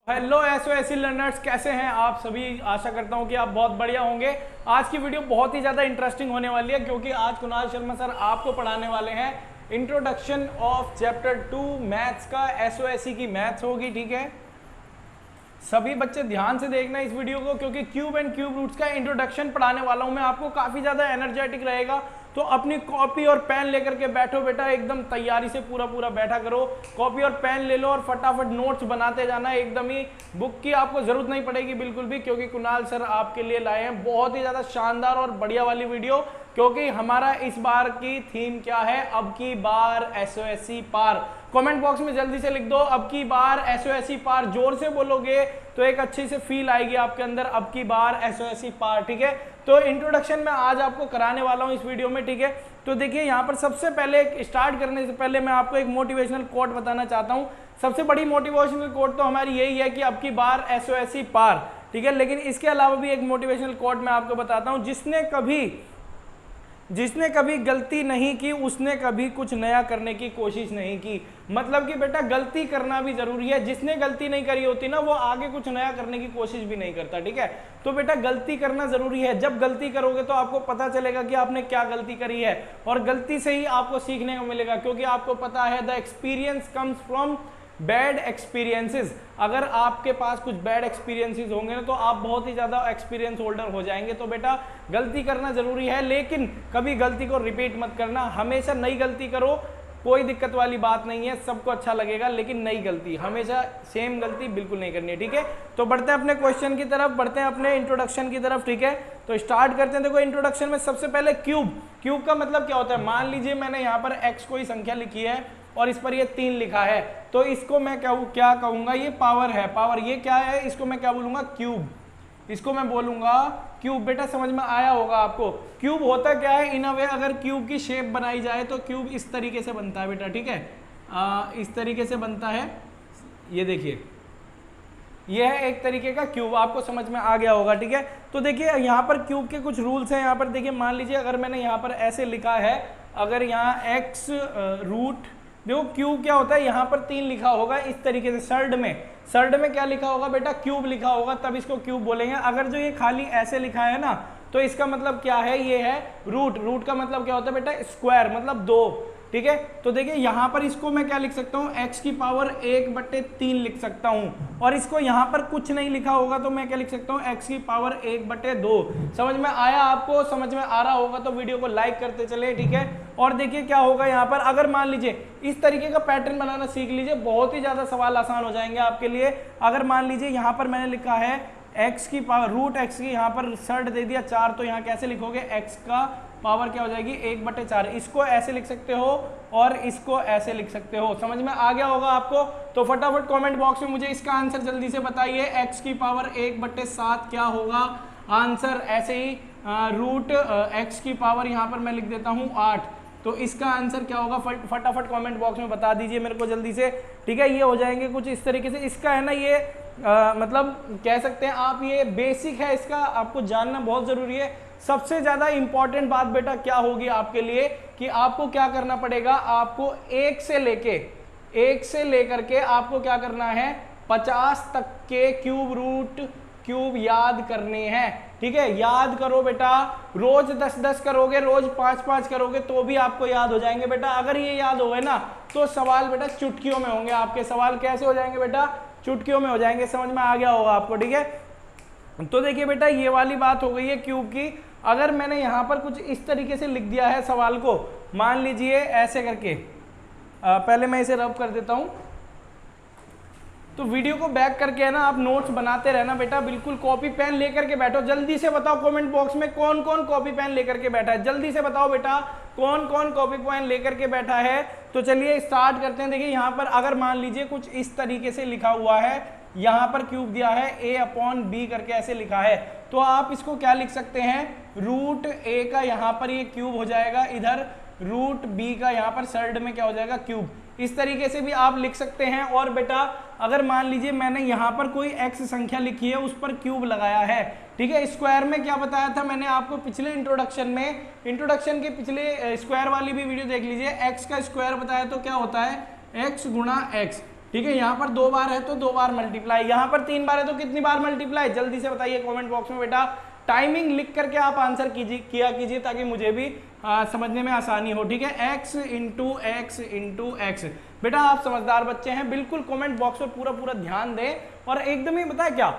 Hello एसओएसी learners, कैसे हैं आप सभी। आशा करता हूं कि आप बहुत बढ़िया होंगे। आज की वीडियो बहुत ही ज़्यादा इंटरेस्टिंग होने वाली है क्योंकि आज कुणाल शर्मा सर आपको पढ़ाने वाले हैं इंट्रोडक्शन ऑफ चैप्टर 2 मैथ्स का। एसओएसी की मैथ्स होगी, ठीक है। सभी बच्चे ध्यान से देखना इस वीडियो को क्योंकि क्यूब एंड क्यूब रूट्स का इंट्रोडक्शन पढ़ाने वाला हूं मैं आपको। काफ़ी ज़्यादा एनर्जेटिक रहेगा, तो अपनी कॉपी और पेन लेकर के बैठो बेटा, एकदम तैयारी से पूरा बैठा करो। कॉपी और पेन ले लो और फटाफट नोट्स बनाते जाना। एकदम ही बुक की आपको जरूरत नहीं पड़ेगी बिल्कुल भी, क्योंकि कुणाल सर आपके लिए लाए हैं बहुत ही ज़्यादा शानदार और बढ़िया वाली वीडियो। क्योंकि हमारा इस बार की थीम क्या है, अब की बार एसओएसी पार। कमेंट बॉक्स में जल्दी से लिख दो अब की बार एसओएसी पार। जोर से बोलोगे तो एक अच्छी से फील आएगी आपके अंदर, अब की बार एसओएसी पार, ठीक है। तो इंट्रोडक्शन में आज आपको कराने वाला हूं इस वीडियो में, ठीक है। तो देखिए यहाँ पर सबसे पहले स्टार्ट करने से पहले मैं आपको एक मोटिवेशनल कोट बताना चाहता हूँ। सबसे बड़ी मोटिवेशनल कोट तो हमारी यही है कि अब की बार एसओएसी पार, ठीक है। लेकिन इसके अलावा भी एक मोटिवेशनल कोट मैं आपको बताता हूँ। जिसने कभी गलती नहीं की उसने कभी कुछ नया करने की कोशिश नहीं की। मतलब कि बेटा गलती करना भी जरूरी है। जिसने गलती नहीं करी होती ना, वो आगे कुछ नया करने की कोशिश भी नहीं करता, ठीक है। तो बेटा गलती करना जरूरी है। जब गलती करोगे तो आपको पता चलेगा कि आपने क्या गलती करी है, और गलती से ही आपको सीखने को मिलेगा। क्योंकि आपको पता है the experience comes from bad experiences. अगर आपके पास कुछ बैड एक्सपीरियंसेस होंगे ना, तो आप बहुत ही ज़्यादा एक्सपीरियंस होल्डर हो जाएंगे। तो बेटा गलती करना ज़रूरी है, लेकिन कभी गलती को रिपीट मत करना। हमेशा नई गलती करो, कोई दिक्कत वाली बात नहीं है, सबको अच्छा लगेगा। लेकिन नई गलती, हमेशा सेम गलती बिल्कुल नहीं करनी है, ठीक है। तो बढ़ते हैं अपने क्वेश्चन की तरफ, बढ़ते हैं अपने इंट्रोडक्शन की तरफ, ठीक है। तो स्टार्ट करते हैं। देखो इंट्रोडक्शन में सबसे पहले क्यूब का मतलब क्या होता है। मान लीजिए मैंने यहाँ पर एक्स कोई संख्या लिखी है और इस पर ये 3 लिखा है, तो इसको मैं क्या कहूंगा, ये पावर है। पावर ये क्या है, इसको मैं क्या बोलूंगा, क्यूब। इसको मैं बोलूंगा क्यूब। बेटा समझ में आया होगा आपको। क्यूब होता क्या है, इन अ वे अगर क्यूब की शेप बनाई जाए तो क्यूब इस तरीके से बनता है बेटा, ठीक है। इस तरीके से बनता है, ये देखिए, ये है एक तरीके का क्यूब। आपको समझ में आ गया होगा, ठीक है। तो देखिए यहाँ पर क्यूब के कुछ रूल्स हैं। यहाँ पर देखिए, मान लीजिए अगर मैंने यहाँ पर ऐसे लिखा है, अगर यहाँ एक्स रूट, देखो क्यूब क्या होता है, यहाँ पर 3 लिखा होगा इस तरीके से। सर्ड में क्या लिखा होगा बेटा, क्यूब लिखा होगा, तब इसको क्यूब बोलेंगे। अगर जो ये खाली ऐसे लिखा है ना, तो इसका मतलब क्या है, ये है रूट का मतलब क्या होता है बेटा, स्क्वायर, मतलब 2, ठीक है। तो देखिए यहाँ पर इसको मैं क्या लिख सकता हूँ, x की पावर 1/3 लिख सकता हूँ। और इसको यहाँ पर कुछ नहीं लिखा होगा तो मैं क्या लिख सकता हूँ, x की पावर 1/2। समझ में आया आपको? समझ में आ रहा होगा तो वीडियो को लाइक करते चले, ठीक है। और देखिए क्या होगा यहाँ पर, अगर मान लीजिए इस तरीके का पैटर्न बनाना सीख लीजिए, बहुत ही ज्यादा सवाल आसान हो जाएंगे आपके लिए। अगर मान लीजिए यहाँ पर मैंने लिखा है x की पावर रूट x की, यहाँ पर सर्ड दे दिया 4, तो यहाँ कैसे लिखोगे, x का पावर क्या हो जाएगी, 1/4। इसको ऐसे लिख सकते हो और इसको ऐसे लिख सकते हो। समझ में आ गया होगा आपको? तो फटाफट कमेंट बॉक्स में मुझे इसका आंसर जल्दी से बताइए। x की पावर 1/7 क्या होगा आंसर। ऐसे ही रूट x की पावर यहाँ पर मैं लिख देता हूँ 8, तो इसका आंसर क्या होगा, फटाफट कमेंट बॉक्स में बता दीजिए मेरे को जल्दी से, ठीक है। ये हो जाएंगे कुछ इस तरीके से। इसका है ना ये मतलब कह सकते हैं आप, ये बेसिक है, इसका आपको जानना बहुत जरूरी है। सबसे ज्यादा इंपॉर्टेंट बात बेटा क्या होगी आपके लिए, कि आपको क्या करना पड़ेगा, आपको 1 से लेकर के आपको क्या करना है, 50 तक के क्यूब याद करने हैं, ठीक है। याद करो बेटा, रोज 10-10 करोगे, रोज 5-5 करोगे तो भी आपको याद हो जाएंगे बेटा। अगर ये याद हो गए ना, तो सवाल बेटा चुटकियों में होंगे आपके। सवाल कैसे हो जाएंगे बेटा, चुटकियों में हो जाएंगे। समझ में आ गया होगा आपको, ठीक है। तो देखिए बेटा ये वाली बात हो गई है क्यूब की। अगर मैंने यहाँ पर कुछ इस तरीके से लिख दिया है सवाल को, मान लीजिए ऐसे करके, पहले मैं इसे रब कर देता हूँ। तो वीडियो को बैक करके है ना, आप नोट्स बनाते रहना बेटा, बिल्कुल कॉपी पेन लेकर के बैठो। जल्दी से बताओ कमेंट बॉक्स में कौन कौन कॉपी पेन लेकर के बैठा है, जल्दी से बताओ बेटा कौन कौन कॉपी पेन लेकर के बैठा है। तो चलिए स्टार्ट करते हैं। देखिए यहाँ पर अगर मान लीजिए कुछ इस तरीके से लिखा हुआ है, यहाँ पर क्यूब दिया है a/b करके ऐसे लिखा है, तो आप इसको क्या लिख सकते हैं, रूट a का यहाँ पर ये क्यूब हो जाएगा, इधर रूट b का यहाँ पर सर्ड में क्या हो जाएगा, क्यूब। इस तरीके से भी आप लिख सकते हैं। और बेटा अगर मान लीजिए मैंने यहाँ पर कोई x संख्या लिखी है, उस पर क्यूब लगाया है, ठीक है। स्क्वायर में क्या बताया था मैंने आपको पिछले इंट्रोडक्शन के पिछले स्क्वायर वाली भी वीडियो देख लीजिए। x का स्क्वायर बताया तो क्या होता है, x गुणा x, ठीक है, यहाँ पर 2 बार है तो 2 बार मल्टीप्लाई, यहाँ पर 3 बार है तो कितनी बार मल्टीप्लाई, जल्दी से बताइए कमेंट बॉक्स में बेटा। टाइमिंग लिख करके आप आंसर किया कीजिए ताकि मुझे भी समझने में आसानी हो। ठीक है, x into x into x. बेटा आप समझदार बच्चे हैं, बिल्कुल कमेंट बॉक्स में पूरा ध्यान दें और एकदम ही बताया क्या,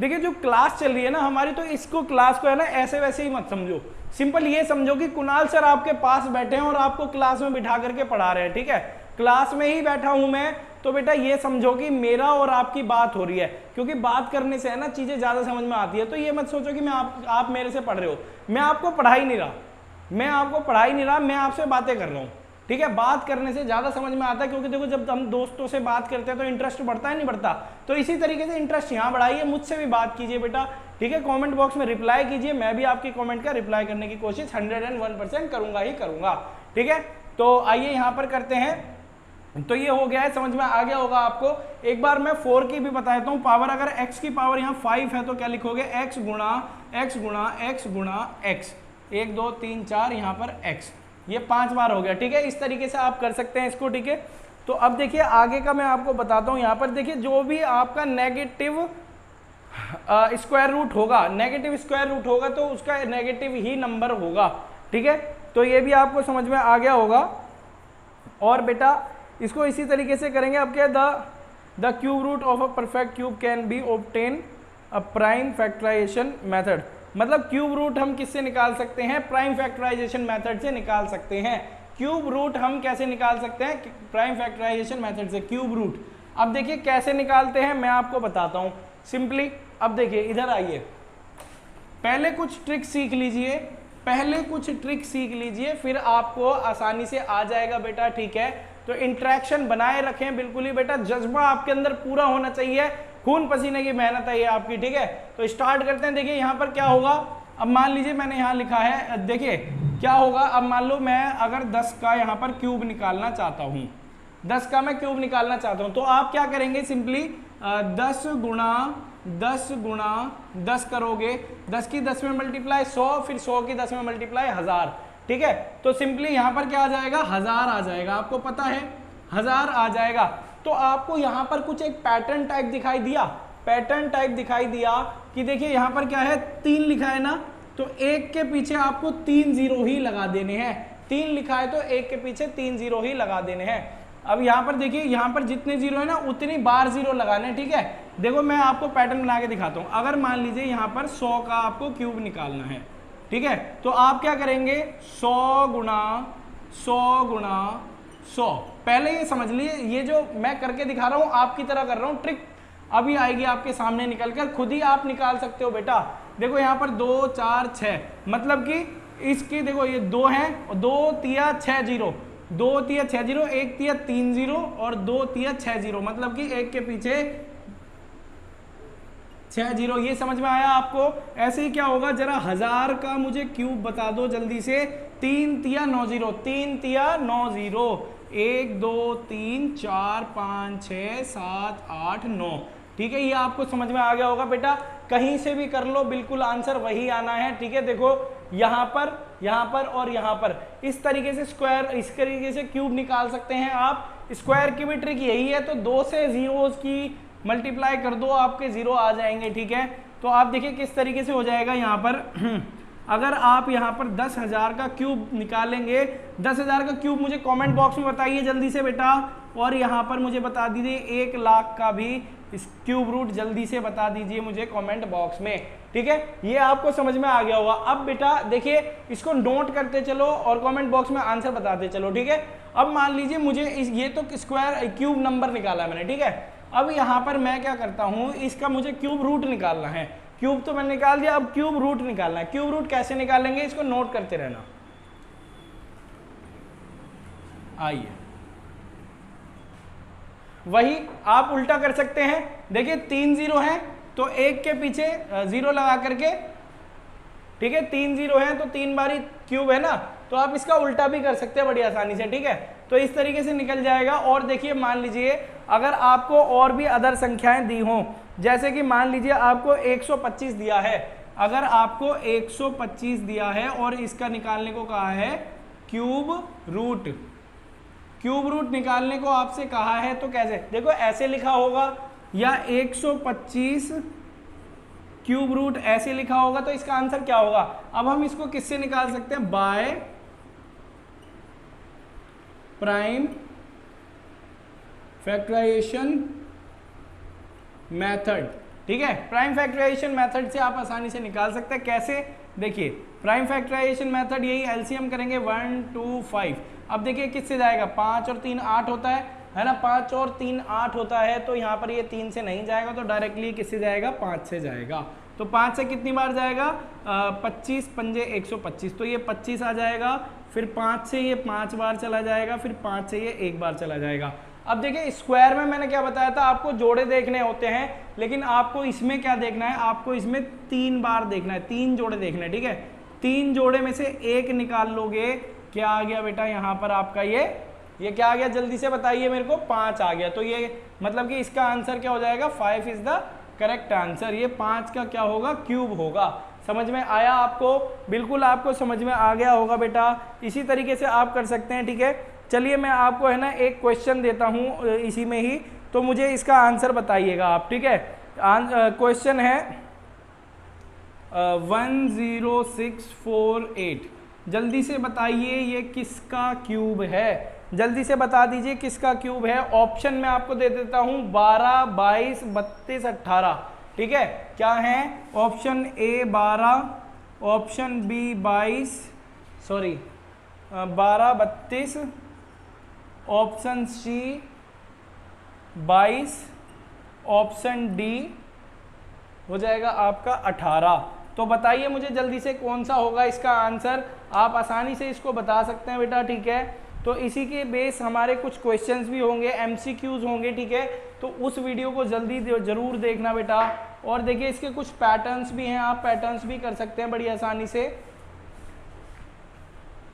देखिए जो क्लास चल रही है ना हमारी, तो इसको क्लास को है ना ऐसे वैसे ही मत समझो, सिंपल ये समझो कि कुणाल सर आपके पास बैठे हैं और आपको क्लास में बिठा करके पढ़ा रहे हैं। ठीक है, क्लास में ही बैठा हूं मैं, तो बेटा ये समझो कि मेरा और आपकी बात हो रही है, क्योंकि बात करने से है ना चीजें ज्यादा समझ में आती है। तो ये मत सोचो कि मैं आप मेरे से पढ़ रहे हो, मैं आपको पढ़ा ही नहीं रहा, मैं आपसे बातें कर रहा हूँ। ठीक है, बात करने से ज्यादा समझ में आता है, क्योंकि देखो जब हम दोस्तों से बात करते हैं तो इंटरेस्ट बढ़ता है नहीं बढ़ता, तो इसी तरीके से इंटरेस्ट यहाँ बढ़ाइए, मुझसे भी बात कीजिए बेटा। ठीक है, कमेंट बॉक्स में रिप्लाई कीजिए, मैं भी आपकी कमेंट का रिप्लाई करने की कोशिश 101% करूंगा ही करूंगा। ठीक है, तो आइए यहाँ पर करते हैं। तो ये हो गया है, समझ में आ गया होगा आपको। एक बार मैं 4 की भी बता देता हूँ पावर। अगर x की पावर यहाँ 5 है तो क्या लिखोगे, x गुणा x गुणा x गुणा x, 1 2 3 4 यहाँ पर x, ये 5 बार हो गया। ठीक है, इस तरीके से आप कर सकते हैं इसको। ठीक है, तो अब देखिए आगे का मैं आपको बताता हूँ। यहाँ पर देखिए जो भी आपका नेगेटिव स्क्वायर रूट होगा, नेगेटिव स्क्वायर रूट होगा तो उसका नेगेटिव ही नंबर होगा। ठीक है, तो ये भी आपको समझ में आ गया होगा। और बेटा इसको इसी तरीके से करेंगे। अब क्या, the cube root of a perfect cube can be obtain a prime factorization method. मतलब क्यूब रूट हम किससे निकाल सकते हैं, प्राइम फैक्टराइजेशन मेथड से निकाल सकते हैं। क्यूब रूट हम कैसे निकाल सकते हैं, प्राइम फैक्टराइजेशन मेथड से क्यूब रूट। अब देखिए कैसे निकालते हैं मैं आपको बताता हूं सिंपली। अब देखिए इधर आइए, पहले कुछ ट्रिक सीख लीजिए, फिर आपको आसानी से आ जाएगा बेटा। ठीक है, तो इंटरेक्शन बनाए रखें बिल्कुल ही बेटा, जज्बा आपके अंदर पूरा होना चाहिए, खून पसीने की मेहनत है ये आपकी। ठीक है, तो स्टार्ट करते हैं। देखिए यहाँ पर क्या होगा, अब मान लीजिए मैंने यहाँ लिखा है, देखिए क्या होगा। अब मान लो मैं अगर 10 का यहाँ पर क्यूब निकालना चाहता हूँ, 10 का मैं क्यूब निकालना चाहता हूँ, तो आप क्या करेंगे, सिंपली 10 गुणा 10 करोगे, 10 की 10 में मल्टीप्लाई 100, फिर 100 की 10 में मल्टीप्लाई 1000। ठीक है, तो सिंपली यहाँ पर क्या आ जाएगा, 1000 आ जाएगा, आपको पता है 1000 आ जाएगा। तो आपको यहाँ पर कुछ एक पैटर्न टाइप दिखाई दिया कि देखिए यहाँ पर क्या है, 3 लिखा है ना, तो 1 के पीछे आपको 3 जीरो ही लगा देने हैं। 3 लिखा है तो 1 के पीछे 3 जीरो ही लगा देने हैं। अब यहाँ पर देखिए, यहाँ पर जितने जीरो है ना उतनी बार जीरो लगाने। ठीक है, देखो मैं आपको पैटर्न बना के दिखाता हूँ। अगर मान लीजिए यहाँ पर 100 का आपको क्यूब निकालना है, ठीक है, तो आप क्या करेंगे, 100 गुणा 100। पहले ये समझ लीजिए, ये जो मैं करके दिखा रहा हूँ आपकी तरह कर रहा हूँ, ट्रिक अभी आएगी आपके सामने निकल कर, खुद ही आप निकाल सकते हो बेटा। देखो यहाँ पर 2 4 6, मतलब कि इसकी देखो ये 2 है, 2 तिया 6 जीरो, 2 तिया 6 जीरो, 1 तिया 3 जीरो और 2 तिया 6 जीरो, मतलब कि 1 के पीछे 6 जीरो। ये समझ में आया आपको। ऐसे ही क्या होगा, जरा 1000 का मुझे क्यूब बता दो जल्दी से। 3 तिया 9 जीरो, 3 तिया 9 जीरो, 1 2 3 4 5 6 7 8 9। ठीक है, ये आपको समझ में आ गया होगा बेटा। कहीं से भी कर लो, बिल्कुल आंसर वही आना है। ठीक है, देखो यहाँ पर और यहाँ पर इस तरीके से स्क्वायर, इस तरीके से क्यूब निकाल सकते हैं आप। स्क्वायर की भी ट्रिक यही है, तो 2 से जीरोस की मल्टीप्लाई कर दो, आपके जीरो आ जाएंगे। ठीक है, तो आप देखिए किस तरीके से हो जाएगा यहाँ पर। अगर आप यहाँ पर 10,000 का क्यूब निकालेंगे, 10,000 का क्यूब मुझे कमेंट बॉक्स में बताइए जल्दी से बेटा। और यहाँ पर मुझे बता दीजिए 1 लाख का भी इस क्यूब रूट जल्दी से बता दीजिए मुझे कमेंट बॉक्स में। ठीक है, ये आपको समझ में आ गया होगा। अब बेटा देखिए, इसको नोट करते चलो और कमेंट बॉक्स में आंसर बताते चलो। ठीक है, अब मान लीजिए मुझे ये तो स्क्वायर क्यूब नंबर निकाला है मैंने। ठीक है, अब यहाँ पर मैं क्या करता हूँ, इसका मुझे क्यूब रूट निकालना है। क्यूब तो मैंने निकाल दिया, अब क्यूब रूट निकालना है। क्यूब रूट कैसे निकालेंगे, इसको नोट करते रहना। आइए, वही आप उल्टा कर सकते हैं। देखिए 3 जीरो है तो 1 के पीछे 0 लगा करके, ठीक है, 3 जीरो है तो 3 बारी क्यूब है ना, तो आप इसका उल्टा भी कर सकते हैं बड़ी आसानी से। ठीक है, तो इस तरीके से निकल जाएगा। और देखिए मान लीजिए अगर आपको और भी अदर संख्याएं दी हों, जैसे कि मान लीजिए आपको 125 दिया है, अगर आपको 125 दिया है और इसका निकालने को कहा है क्यूब रूट, क्यूब रूट निकालने को आपसे कहा है तो कैसे, देखो ऐसे लिखा होगा या 125 क्यूब रूट ऐसे लिखा होगा, तो इसका आंसर क्या होगा। अब हम इसको किससे निकाल सकते हैं, बाय प्राइम फैक्टराइजेशन मेथड, ठीक है। प्राइम फैक्टराइजेशन मेथड से आप आसानी से निकाल सकते हैं। कैसे, देखिए प्राइम फैक्टराइजेशन मेथड यही, एलसीएम करेंगे 1 2 5। अब देखिए किससे जाएगा, 5 और 3 8 होता है ना, 5 और 3 8 होता है, तो यहाँ पर ये 3 से नहीं जाएगा, तो डायरेक्टली किससे जाएगा, 5 से जाएगा। तो 5 से कितनी बार जाएगा, 25 पंजे 125, तो ये 25 आ जाएगा। फिर 5 से ये 5 बार चला जाएगा, फिर 5 से ये 1 बार चला जाएगा। अब देखिए स्क्वायर में मैंने क्या बताया था, आपको जोड़े देखने होते हैं, लेकिन आपको इसमें क्या देखना है, आपको इसमें 3 बार देखना है, 3 जोड़े देखने हैं, ठीक है। 3 जोड़े में से एक निकाल लोगे, क्या आ गया बेटा यहाँ पर आपका ये क्या आ गया, जल्दी से बताइए मेरे को, 5 आ गया। तो ये मतलब कि इसका आंसर क्या हो जाएगा, 5 इज द करेक्ट आंसर। ये 5 का क्या होगा, क्यूब होगा। समझ में आया आपको, बिल्कुल आपको समझ में आ गया होगा बेटा। इसी तरीके से आप कर सकते हैं, ठीक है। चलिए मैं आपको है ना एक क्वेश्चन देता हूँ इसी में ही, तो मुझे इसका आंसर बताइएगा आप, ठीक है। क्वेश्चन है 10648, जल्दी से बताइए ये किसका क्यूब है, जल्दी से बता दीजिए किसका क्यूब है। ऑप्शन में आपको दे देता हूँ 12 22 32 18, ठीक है। क्या है, option A 12, option B 22 sorry 12 32, option C 22, option D हो जाएगा आपका 18। तो बताइए मुझे जल्दी से कौन सा होगा इसका आंसर। आप आसानी से इसको बता सकते हैं बेटा, ठीक है। तो इसी के बेस हमारे कुछ क्वेश्चंस भी होंगे, एमसीक्यूज होंगे, ठीक है। तो उस वीडियो को जल्दी जरूर देखना बेटा। और देखिए इसके कुछ पैटर्न्स भी हैं, आप पैटर्न्स भी कर सकते हैं बड़ी आसानी से।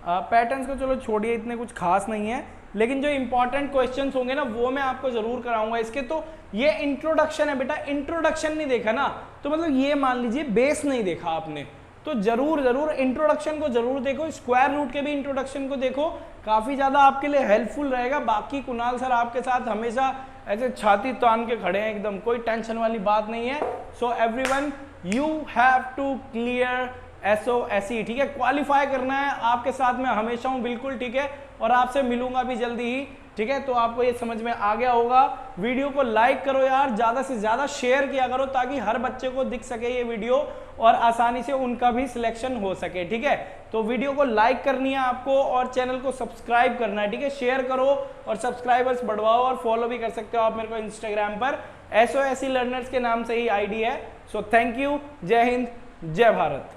पैटर्न्स को चलो छोड़िए, इतने कुछ खास नहीं है, लेकिन जो इंपॉर्टेंट क्वेश्चंस होंगे ना वो मैं आपको जरूर कराऊंगा इसके। तो ये इंट्रोडक्शन है बेटा, इंट्रोडक्शन नहीं देखा ना, तो मतलब ये मान लीजिए बेस नहीं देखा आपने, तो जरूर जरूर इंट्रोडक्शन को जरूर देखो, स्क्वायर रूट के भी इंट्रोडक्शन को देखो, काफी ज्यादा आपके लिए हेल्पफुल रहेगा। बाकी कुणाल सर आपके साथ हमेशा ऐसे छाती तान के खड़े हैं, एकदम कोई टेंशन वाली बात नहीं है। So everyone you have to clear SOSE, ठीक है। क्वालिफाई करना है, आपके साथ में हमेशा हूं बिल्कुल, ठीक है। और आपसे मिलूंगा भी जल्दी ही, ठीक है। तो आपको ये समझ में आ गया होगा। वीडियो को लाइक करो यार, ज्यादा से ज्यादा शेयर किया करो, ताकि हर बच्चे को दिख सके ये वीडियो और आसानी से उनका भी सिलेक्शन हो सके, ठीक है। तो वीडियो को लाइक करनी है आपको और चैनल को सब्सक्राइब करना है, ठीक है। शेयर करो और सब्सक्राइबर्स बढ़वाओ, और फॉलो भी कर सकते हो आप मेरे को इंस्टाग्राम पर, SOSE लर्नर्स के नाम से ही ID है। सो थैंक यू, जय हिंद, जय भारत।